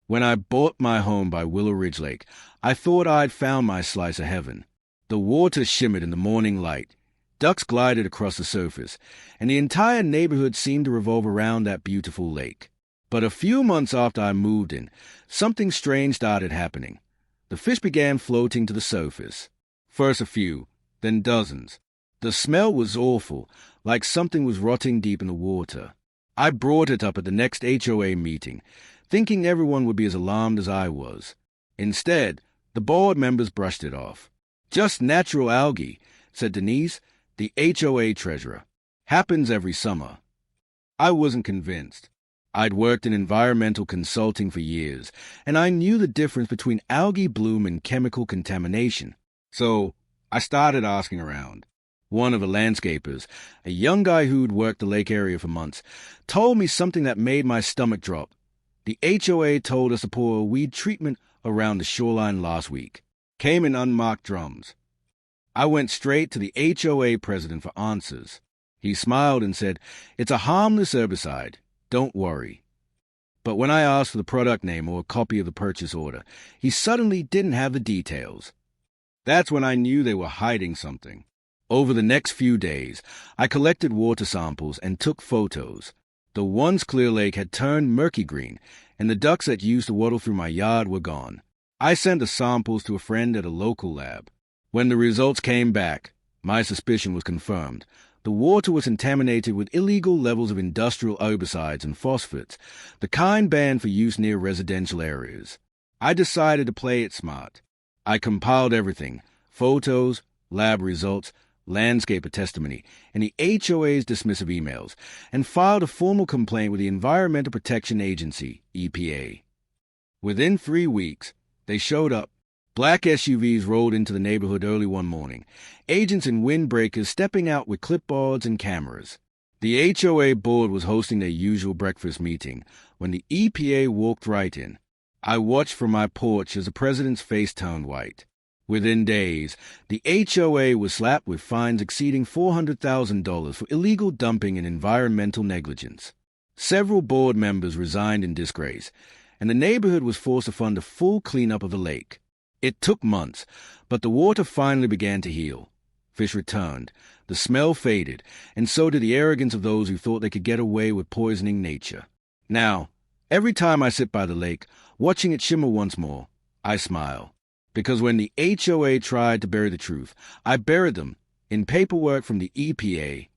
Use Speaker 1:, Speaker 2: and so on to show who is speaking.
Speaker 1: When I bought my home by Willow Ridge Lake, I thought I'd found my slice of heaven. The water shimmered in the morning light. Ducks glided across the surface, and the entire neighborhood seemed to revolve around that beautiful lake. But a few months after I moved in, something strange started happening. The fish began floating to the surface. First a few, then dozens. The smell was awful, like something was rotting deep in the water. I brought it up at the next HOA meeting, thinking everyone would be as alarmed as I was. Instead, the board members brushed it off. "Just natural algae," said Denise, the HOA treasurer. "Happens every summer." I wasn't convinced. I'd worked in environmental consulting for years, and I knew the difference between algae bloom and chemical contamination. So I started asking around. One of the landscapers, a young guy who'd worked the lake area for months, told me something that made my stomach drop. The HOA told us to pour a weed treatment around the shoreline last week. Came in unmarked drums. I went straight to the HOA president for answers. He smiled and said, "It's a harmless herbicide. Don't worry." But when I asked for the product name or a copy of the purchase order, he suddenly didn't have the details. That's when I knew they were hiding something. Over the next few days, I collected water samples and took photos. The once clear lake had turned murky green, and the ducks that used to waddle through my yard were gone. I sent the samples to a friend at a local lab. When the results came back, my suspicion was confirmed. The water was contaminated with illegal levels of industrial herbicides and phosphates, the kind banned for use near residential areas. I decided to play it smart. I compiled everything: photos, lab results, landscaper testimony, and the HOA's dismissive emails, and filed a formal complaint with the Environmental Protection Agency, EPA. Within 3 weeks, they showed up. Black SUVs rolled into the neighborhood early one morning, agents and windbreakers stepping out with clipboards and cameras. The HOA board was hosting their usual breakfast meeting when the EPA walked right in. I watched from my porch as the president's face turned white. Within days, the HOA was slapped with fines exceeding $400,000 for illegal dumping and environmental negligence. Several board members resigned in disgrace, and the neighborhood was forced to fund a full cleanup of the lake. It took months, but the water finally began to heal. Fish returned, the smell faded, and so did the arrogance of those who thought they could get away with poisoning nature. Now, every time I sit by the lake, watching it shimmer once more, I smile. Because when the HOA tried to bury the truth, I buried them in paperwork from the EPA